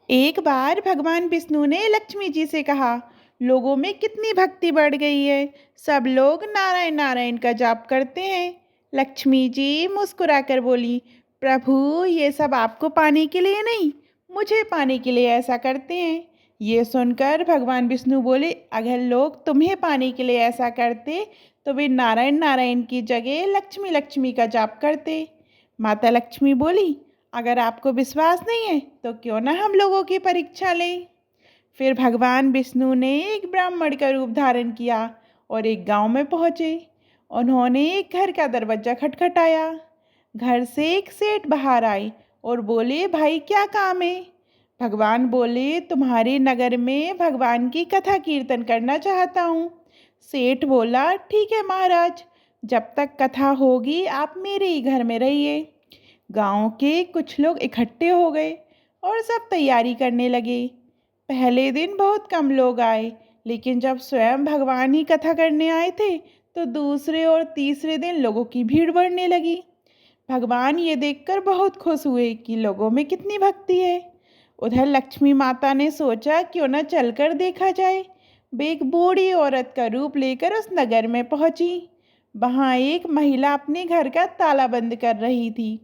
एक बार भगवान विष्णु ने लक्ष्मी जी से कहा, लोगों में कितनी भक्ति बढ़ गई है। सब लोग नारायण नारायण का जाप करते हैं। लक्ष्मी जी मुस्कुराकर बोली, प्रभु ये सब आपको पाने के लिए नहीं, मुझे पाने के लिए ऐसा करते हैं। ये सुनकर भगवान विष्णु बोले, अगर लोग तुम्हें पाने के लिए ऐसा करते तो वे नारायण नारायण की जगह लक्ष्मी लक्ष्मी का जाप करते। माता लक्ष्मी बोली, अगर आपको विश्वास नहीं है तो क्यों ना हम लोगों की परीक्षा लें। फिर भगवान विष्णु ने एक ब्राह्मण का रूप धारण किया और एक गांव में पहुंचे। उन्होंने एक घर का दरवाजा खटखटाया। घर से एक सेठ बाहर आए और बोले, भाई क्या काम है। भगवान बोले, तुम्हारे नगर में भगवान की कथा कीर्तन करना चाहता हूँ। सेठ बोला, ठीक है महाराज, जब तक कथा होगी आप मेरे ही घर में रहिए। गांव के कुछ लोग इकट्ठे हो गए और सब तैयारी करने लगे। पहले दिन बहुत कम लोग आए, लेकिन जब स्वयं भगवान ही कथा करने आए थे तो दूसरे और तीसरे दिन लोगों की भीड़ बढ़ने लगी। भगवान ये देखकर बहुत खुश हुए कि लोगों में कितनी भक्ति है। उधर लक्ष्मी माता ने सोचा क्यों न चलकर देखा जाए। वे एक बूढ़ी औरत का रूप लेकर उस नगर में पहुंची। वहां एक महिला अपने घर का ताला बंद कर रही थी।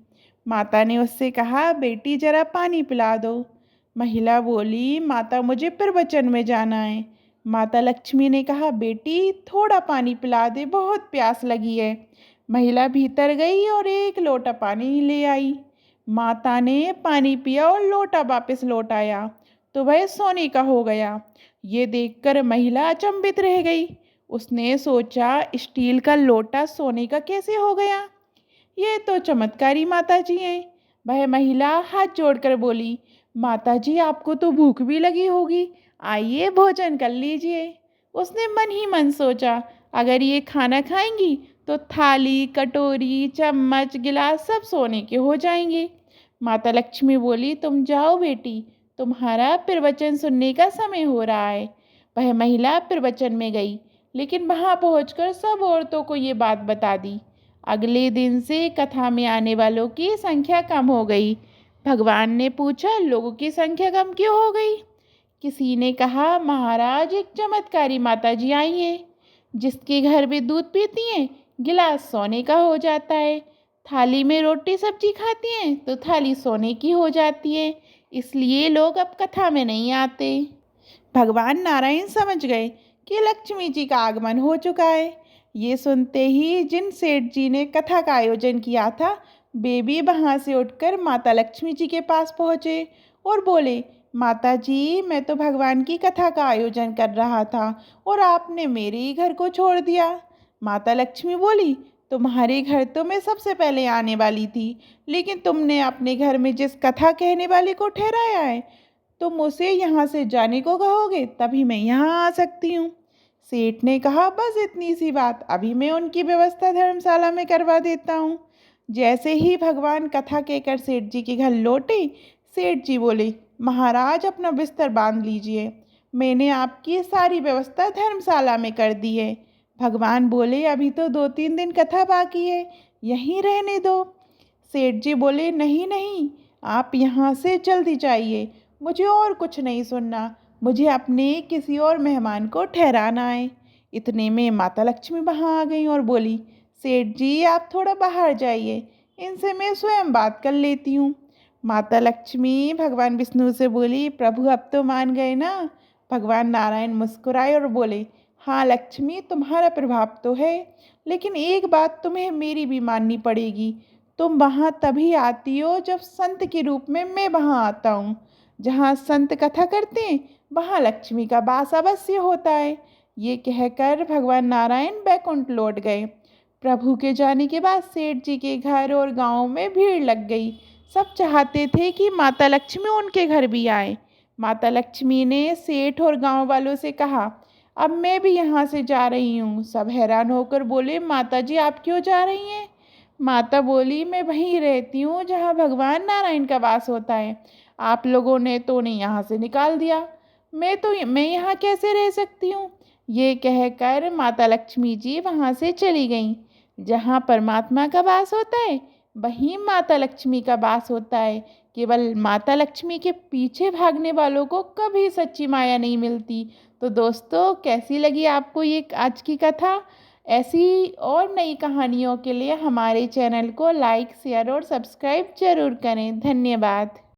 माता ने उससे कहा, बेटी जरा पानी पिला दो। महिला बोली, माता मुझे प्रवचन में जाना है। माता लक्ष्मी ने कहा, बेटी थोड़ा पानी पिला दे, बहुत प्यास लगी है। महिला भीतर गई और एक लोटा पानी ले आई। माता ने पानी पिया और लोटा वापस लौट आया तो वह सोने का हो गया। ये देखकर महिला अचंभित रह गई। उसने सोचा, स्टील का लोटा सोने का कैसे हो गया। ये तो चमत्कारी माता जी हैं। वह महिला हाथ जोड़कर बोली, माता जी आपको तो भूख भी लगी होगी, आइए भोजन कर लीजिए। उसने मन ही मन सोचा, अगर ये खाना खाएंगी तो थाली कटोरी चम्मच गिलास सब सोने के हो जाएंगे। माता लक्ष्मी बोली, तुम जाओ बेटी, तुम्हारा प्रवचन सुनने का समय हो रहा है। वह महिला प्रवचन में गई, लेकिन वहां पहुंचकर सब औरतों को ये बात बता दी। अगले दिन से कथा में आने वालों की संख्या कम हो गई। भगवान ने पूछा, लोगों की संख्या कम क्यों हो गई। किसी ने कहा, महाराज एक चमत्कारी माता जी आई हैं, जिसके घर वे दूध पीती हैं गिलास सोने का हो जाता है, थाली में रोटी सब्जी खाती हैं तो थाली सोने की हो जाती है, इसलिए लोग अब कथा में नहीं आते। भगवान नारायण समझ गए कि लक्ष्मी जी का आगमन हो चुका है। ये सुनते ही जिन सेठ जी ने कथा का आयोजन किया था, वे भी वहाँ से उठकर माता लक्ष्मी जी के पास पहुँचे और बोले, माता जी मैं तो भगवान की कथा का आयोजन कर रहा था और आपने मेरे ही घर को छोड़ दिया। माता लक्ष्मी बोली, तुम्हारे घर तो मैं सबसे पहले आने वाली थी, लेकिन तुमने अपने घर में जिस कथा कहने वाले को ठहराया है, तुम उसे यहाँ से जाने को कहोगे तभी मैं यहाँ आ सकती हूँ। सेठ ने कहा, बस इतनी सी बात, अभी मैं उनकी व्यवस्था धर्मशाला में करवा देता हूँ। जैसे ही भगवान कथा कहकर सेठ जी के घर लौटे, सेठ जी बोले, महाराज अपना बिस्तर बांध लीजिए, मैंने आपकी सारी व्यवस्था धर्मशाला में कर दी है। भगवान बोले, अभी तो 2-3 दिन कथा बाकी है, यहीं रहने दो। सेठ जी बोले, नहीं नहीं, आप यहाँ से जल्दी जाइए, मुझे और कुछ नहीं सुनना, मुझे अपने किसी और मेहमान को ठहराना है। इतने में माता लक्ष्मी वहाँ आ गई और बोली, सेठ जी आप थोड़ा बाहर जाइए, इनसे मैं स्वयं बात कर लेती हूँ। माता लक्ष्मी भगवान विष्णु से बोली, प्रभु अब तो मान गए ना। भगवान नारायण मुस्कुराए और बोले, हाँ लक्ष्मी तुम्हारा प्रभाव तो है, लेकिन एक बात तुम्हें मेरी भी माननी पड़ेगी। तुम वहाँ तभी आती हो जब संत के रूप में मैं वहाँ आता हूँ। जहाँ संत कथा करते हैं वहाँ लक्ष्मी का वास अवश्य होता है। ये कहकर भगवान नारायण बैकुंठ लौट गए। प्रभु के जाने के बाद सेठ जी के घर और गांव में भीड़ लग गई। सब चाहते थे कि माता लक्ष्मी उनके घर भी आए। माता लक्ष्मी ने सेठ और गांव वालों से कहा, अब मैं भी यहाँ से जा रही हूँ। सब हैरान होकर बोले, माता जी आप क्यों जा रही हैं। माता बोली, मैं वहीं रहती हूँ जहाँ भगवान नारायण का वास होता है। आप लोगों ने तो उन्हें यहाँ से निकाल दिया, मैं यहाँ कैसे रह सकती हूँ। ये कहकर माता लक्ष्मी जी वहाँ से चली गईं। जहाँ परमात्मा का वास होता है वहीं माता लक्ष्मी का वास होता है। केवल माता लक्ष्मी के पीछे भागने वालों को कभी सच्ची माया नहीं मिलती। तो दोस्तों, कैसी लगी आपको ये आज की कथा? ऐसी और नई कहानियों के लिए हमारे चैनल को लाइक, शेयर और सब्सक्राइब ज़रूर करें। धन्यवाद।